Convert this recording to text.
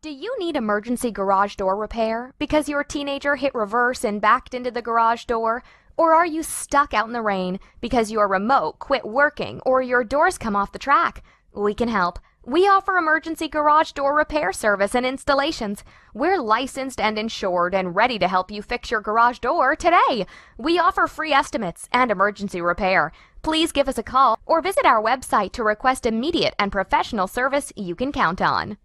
Do you need emergency garage door repair because your teenager hit reverse and backed into the garage door? Or are you stuck out in the rain because your remote quit working or your doors come off the track? We can help. We offer emergency garage door repair service and installations. We're licensed and insured and ready to help you fix your garage door today. We offer free estimates and emergency repair. Please give us a call or visit our website to request immediate and professional service you can count on.